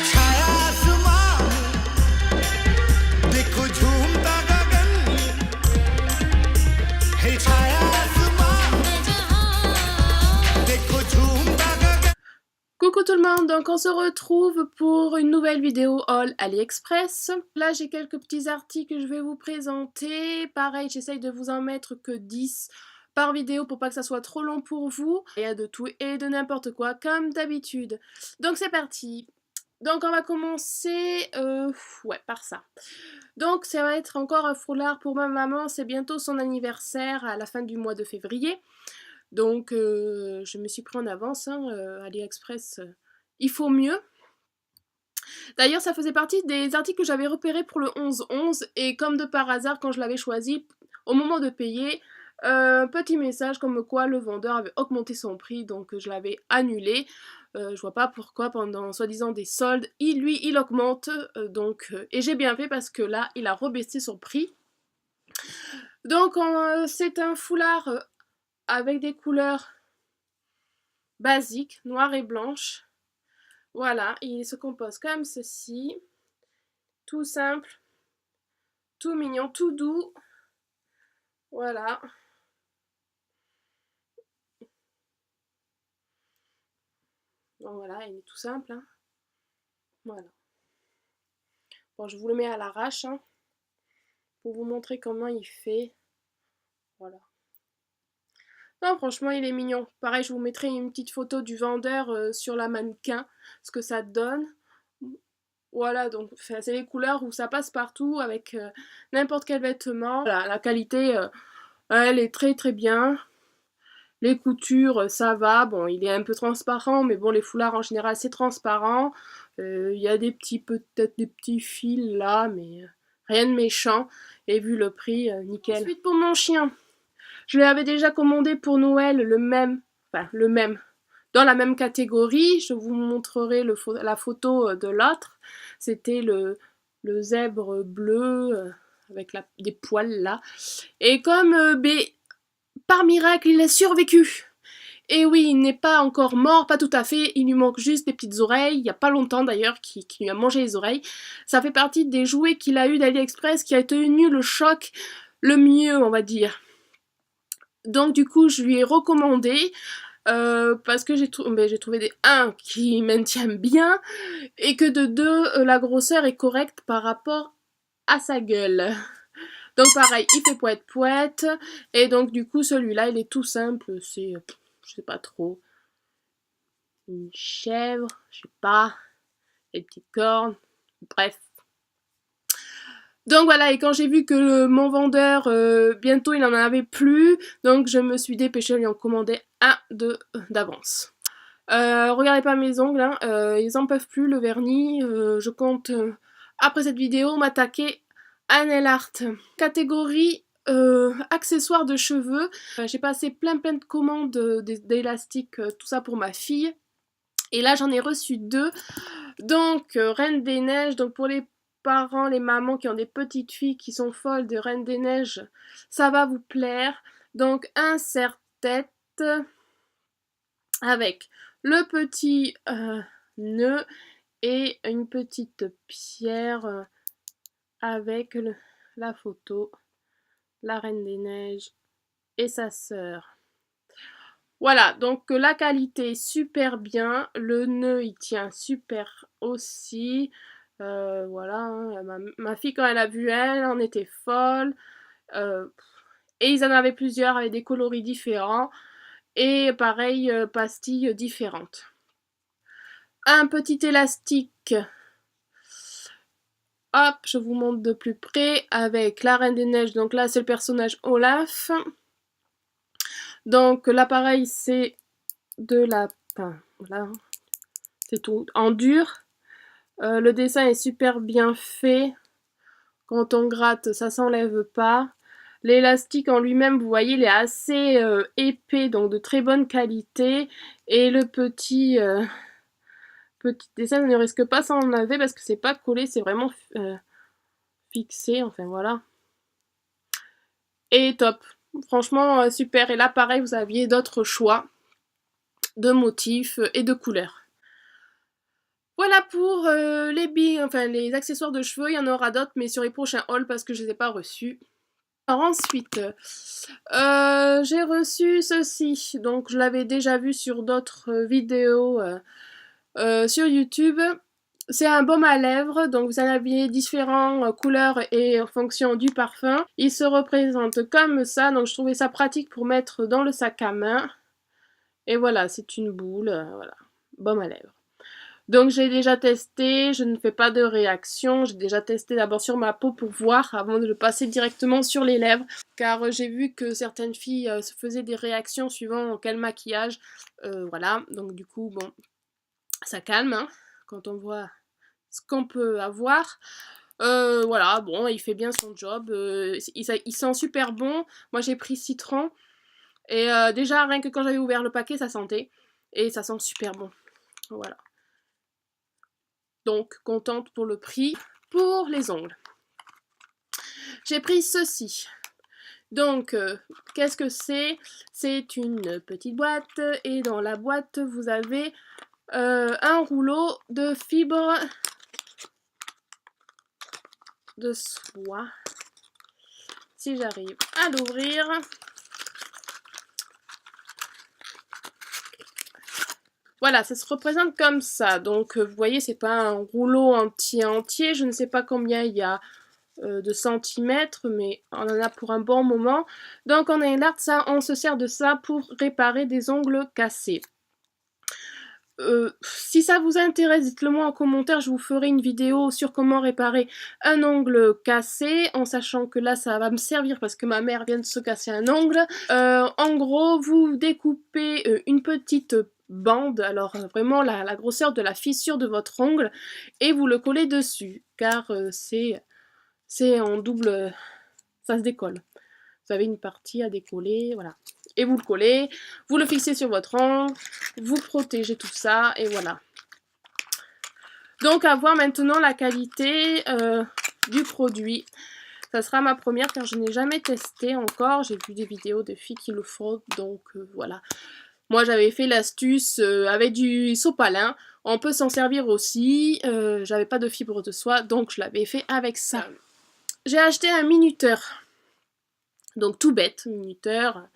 छाया आसमां देखो झूमता गगन है छाया आसमां देखो झूमता गगन. Coucou tout le monde, donc on se retrouve pour une nouvelle vidéo haul AliExpress. Là j'ai quelques petits articles que je vais vous présenter. Pareil, j'essaye de vous en mettre que 10 par vidéo pour pas que ça soit trop long pour vous. Il y a de tout et de n'importe quoi comme d'habitude. Donc c'est parti. Donc on va commencer par ça. Donc ça va être encore un foulard pour ma maman, c'est bientôt son anniversaire à la fin du mois de février. Donc je me suis pris en avance, AliExpress, il faut mieux. D'ailleurs ça faisait partie des articles que j'avais repérés pour le 11-11 et comme de par hasard quand je l'avais choisi, au moment de payer, petit message comme quoi le vendeur avait augmenté son prix, donc je l'avais annulé. Je vois pas pourquoi pendant soi-disant des soldes, il augmente, et j'ai bien fait parce que là il a rebaissé son prix. Donc c'est un foulard avec des couleurs basiques, noires et blanches. Voilà, il se compose comme ceci. Tout simple, tout mignon, tout doux. Voilà. Donc voilà, il est tout simple. Hein. Voilà. Bon, je vous le mets à l'arrache hein, pour vous montrer comment il fait. Voilà. Non, franchement, il est mignon. Pareil, je vous mettrai une petite photo du vendeur sur la mannequin, ce que ça donne. Voilà, donc c'est les couleurs où ça passe partout avec n'importe quel vêtement. Voilà, la qualité, elle est très très bien. Les coutures, ça va. Bon, il est un peu transparent, mais bon, les foulards en général, c'est transparent. Il y a des petits, peut-être des petits fils là, mais rien de méchant. Et vu le prix, nickel. Ensuite, pour mon chien. Je l'avais déjà commandé pour Noël le même, dans la même catégorie. Je vous montrerai la photo de l'autre. C'était le zèbre bleu avec des poils là. Et comme par miracle, il a survécu. Et oui, il n'est pas encore mort, pas tout à fait, il lui manque juste des petites oreilles, il n'y a pas longtemps d'ailleurs qu'il lui a mangé les oreilles. Ça fait partie des jouets qu'il a eu d'AliExpress qui a tenu le choc le mieux, on va dire. Donc du coup je lui ai recommandé parce que j'ai trouvé des 1 qui maintiennent bien et que de 2 la grosseur est correcte par rapport à sa gueule. Donc pareil, il fait poète et donc du coup celui-là il est tout simple, c'est je sais pas trop, une chèvre, je sais pas, des petites cornes, bref. Donc voilà, et quand j'ai vu que mon vendeur, bientôt il n'en avait plus, donc je me suis dépêchée à lui en commander un d'avance. Regardez pas mes ongles, hein, ils en peuvent plus, le vernis. Je compte, après cette vidéo, m'attaquer à nail art. Catégorie accessoires de cheveux. J'ai passé plein de commandes d'élastiques, tout ça pour ma fille. Et là j'en ai reçu 2. Donc Reine des Neiges, donc pour les parents, les mamans qui ont des petites filles qui sont folles de Reine des Neiges, ça va vous plaire. Donc un serre-tête avec le petit nœud et une petite pierre avec la photo, la Reine des Neiges et sa sœur. Voilà, donc la qualité super bien, le nœud il tient super aussi. Voilà, hein, ma fille quand elle a vu elle en était folle. Et ils en avaient plusieurs avec des coloris différents. Et pareil, pastilles différentes. Un petit élastique. Hop, je vous montre de plus près avec la Reine des Neiges. Donc là, c'est le personnage Olaf. Donc l'appareil, c'est de la... Enfin, voilà. C'est tout en dur. Le dessin est super bien fait. Quand on gratte, ça s'enlève pas. L'élastique en lui-même, vous voyez, il est assez épais, donc de très bonne qualité. Et le petit dessin ne risque pas s'enlever parce que c'est pas collé, c'est vraiment fixé. Enfin voilà. Et top. Franchement, super. Et là, pareil, vous aviez d'autres choix. de motifs et de couleurs. Voilà pour les accessoires de cheveux. Il y en aura d'autres, mais sur les prochains hauls parce que je les ai pas reçus. Alors ensuite, j'ai reçu ceci. Donc je l'avais déjà vu sur d'autres vidéos sur YouTube. C'est un baume à lèvres, donc vous en aviez différentes couleurs et en fonction du parfum. Il se représente comme ça, donc je trouvais ça pratique pour mettre dans le sac à main. Et voilà, c'est une boule, voilà, baume à lèvres. Donc j'ai déjà testé, je ne fais pas de réaction, j'ai déjà testé d'abord sur ma peau pour voir avant de le passer directement sur les lèvres, car j'ai vu que certaines filles se faisaient des réactions suivant quel maquillage, voilà, donc du coup bon, ça calme hein, quand on voit ce qu'on peut avoir. Voilà, bon, il fait bien son job, il sent super bon, moi j'ai pris citron, et déjà rien que quand j'avais ouvert le paquet ça sentait, et ça sent super bon, voilà. Donc, contente pour le prix. Pour les ongles, j'ai pris ceci. Donc, qu'est-ce que c'est? C'est une petite boîte et dans la boîte, vous avez un rouleau de fibres de soie. Si j'arrive à l'ouvrir. Voilà, ça se représente comme ça. Donc, vous voyez, c'est pas un rouleau entier. Je ne sais pas combien il y a de centimètres, mais on en a pour un bon moment. Donc, on se sert de ça pour réparer des ongles cassés. Si ça vous intéresse, dites-le moi en commentaire, je vous ferai une vidéo sur comment réparer un ongle cassé, en sachant que là ça va me servir parce que ma mère vient de se casser un ongle. En gros, vous découpez une petite bande, alors vraiment la grosseur de la fissure de votre ongle, et vous le collez dessus, car c'est en double, ça se décolle. Vous avez une partie à décoller, voilà. Et vous le collez, vous le fixez sur votre ongle, vous protégez tout ça, et voilà. Donc à voir maintenant la qualité du produit. Ça sera ma première car je n'ai jamais testé encore. J'ai vu des vidéos de filles qui le font, donc voilà. Moi j'avais fait l'astuce avec du sopalin. On peut s'en servir aussi. J'avais pas de fibre de soie, donc je l'avais fait avec ça. J'ai acheté un minuteur. Donc tout bête, minuteur.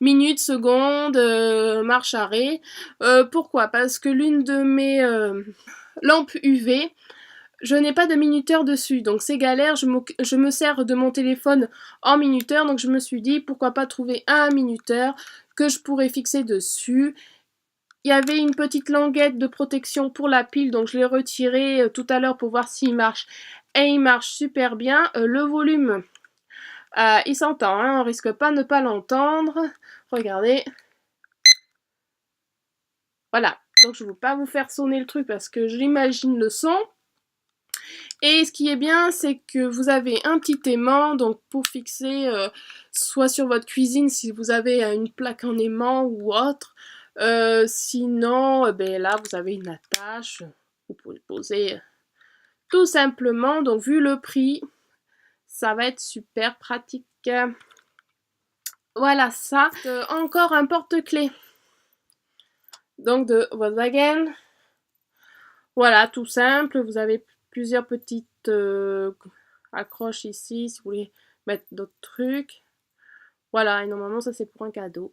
Minutes, secondes, marche arrêt. Pourquoi? Parce que l'une de mes lampes UV, je n'ai pas de minuteur dessus, donc c'est galère, je me sers de mon téléphone en minuteur, donc je me suis dit pourquoi pas trouver un minuteur que je pourrais fixer dessus. Il y avait une petite languette de protection pour la pile, donc je l'ai retiré tout à l'heure pour voir s'il marche. Et il marche super bien. Le volume, il s'entend, hein, on risque pas de ne pas l'entendre. Regardez. Voilà, donc je ne veux pas vous faire sonner le truc parce que j'imagine le son. Et ce qui est bien, c'est que vous avez un petit aimant, donc pour fixer soit sur votre cuisine si vous avez une plaque en aimant ou autre. Sinon, ben là vous avez une attache, vous pouvez le poser tout simplement. Donc vu le prix, ça va être super pratique. Voilà ça. Encore un porte-clés. Donc de Volkswagen. Voilà, tout simple. Vous avez plusieurs petites accroches ici si vous voulez mettre d'autres trucs. Voilà, et normalement ça c'est pour un cadeau.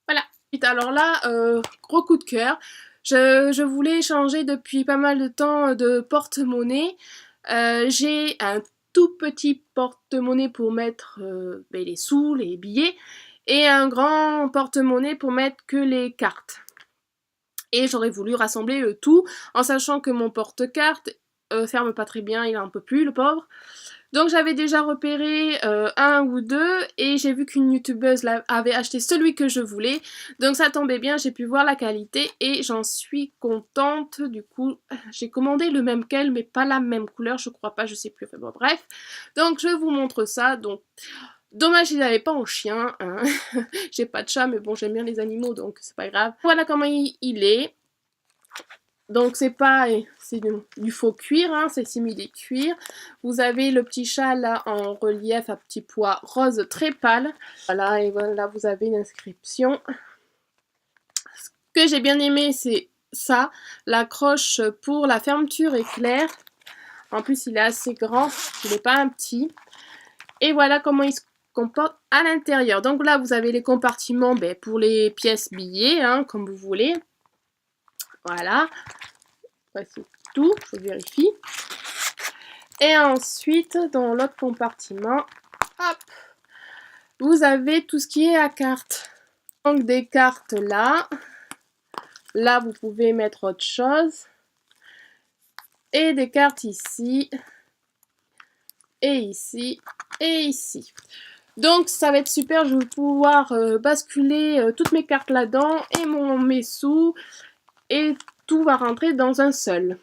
Voilà. Alors là, gros coup de cœur. Je voulais changer depuis pas mal de temps de porte-monnaie. J'ai un tout petit porte-monnaie pour mettre les sous, les billets, et un grand porte-monnaie pour mettre que les cartes. Et j'aurais voulu rassembler le tout, en sachant que mon porte-carte ferme pas très bien, il en peut plus, le pauvre. Donc j'avais déjà repéré un ou deux, et j'ai vu qu'une youtubeuse avait acheté celui que je voulais. Donc ça tombait bien, j'ai pu voir la qualité, et j'en suis contente. Du coup, j'ai commandé le même qu'elle, mais pas la même couleur, je crois pas, je sais plus. Enfin bon, bref. Donc je vous montre ça, donc... Dommage qu'il n'avait pas en chien, hein. J'ai pas de chat, mais bon, j'aime bien les animaux, donc c'est pas grave. Voilà comment il est. Donc c'est pas c'est du faux cuir, hein, c'est similé cuir. Vous avez le petit chat là en relief à petits pois rose très pâle. Voilà, et voilà, vous avez une inscription. Ce que j'ai bien aimé, c'est ça, l'accroche pour la fermeture éclair. En plus, il est assez grand, il n'est pas un petit. Et voilà comment il se comporte à l'intérieur. Donc là, vous avez les compartiments pour les pièces billets, hein, comme vous voulez. Voilà. Voici tout, je vérifie. Et ensuite, dans l'autre compartiment, hop, vous avez tout ce qui est à carte. Donc des cartes là. Là, vous pouvez mettre autre chose. Et des cartes ici. Et ici. Et ici. Donc ça va être super, je vais pouvoir basculer toutes mes cartes là-dedans et mes sous. Et tout va rentrer dans un seul.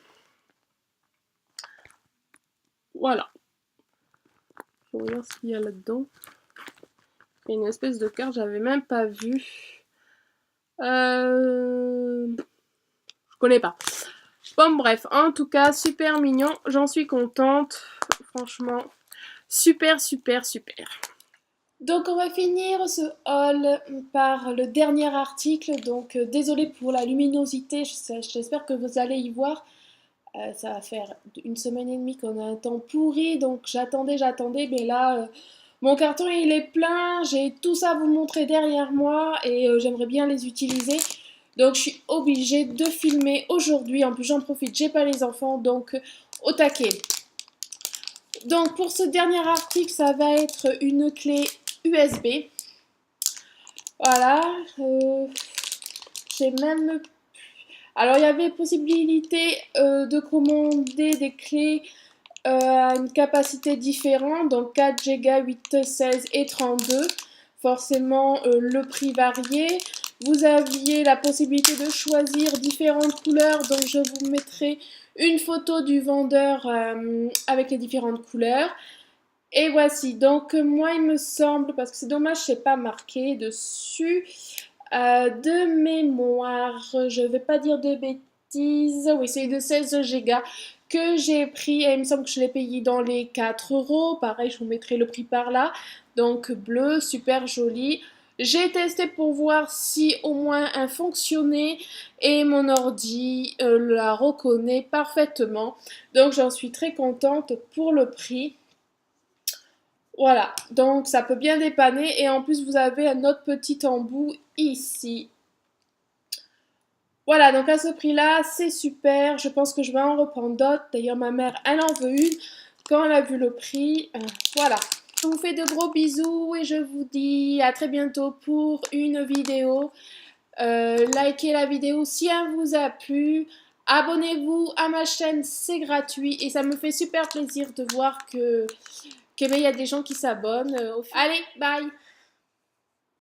Voilà. Je vais voir ce qu'il y a là-dedans. Il y a une espèce de carte, j'avais même pas vu. Je connais pas. Bon bref, en tout cas, super mignon. J'en suis contente. Franchement, super, super, super. Donc on va finir ce haul par le dernier article. Donc désolée pour la luminosité, j'espère que vous allez y voir. Ça va faire 1 semaine et demie qu'on a un temps pourri, donc j'attendais, mais là mon carton il est plein, j'ai tout ça à vous montrer derrière moi et j'aimerais bien les utiliser. Donc je suis obligée de filmer aujourd'hui, en plus j'en profite, j'ai pas les enfants, donc au taquet. Donc pour ce dernier article, ça va être une clé USB. Voilà, j'ai même... Alors il y avait possibilité de commander des clés à une capacité différente, donc 4 Go, 8, 16 et 32. Forcément le prix variait. Vous aviez la possibilité de choisir différentes couleurs, donc je vous mettrai une photo du vendeur avec les différentes couleurs. Et voici, donc moi il me semble, parce que c'est dommage, c'est pas marqué dessus, de mémoire, je vais pas dire de bêtises, oui c'est de 16 Go que j'ai pris et il me semble que je l'ai payé dans les 4 €, pareil je vous mettrai le prix par là, donc bleu, super joli. J'ai testé pour voir si au moins elle fonctionnait et mon ordi la reconnaît parfaitement, donc j'en suis très contente pour le prix. Voilà, donc ça peut bien dépanner et en plus vous avez un autre petit embout ici. Voilà, donc à ce prix-là, c'est super. Je pense que je vais en reprendre d'autres. D'ailleurs, ma mère, elle en veut une quand elle a vu le prix. Voilà. Je vous fais de gros bisous et je vous dis à très bientôt pour une vidéo. Likez la vidéo si elle vous a plu. Abonnez-vous à ma chaîne, c'est gratuit et ça me fait super plaisir de voir que il y a des gens qui s'abonnent. Allez, bye!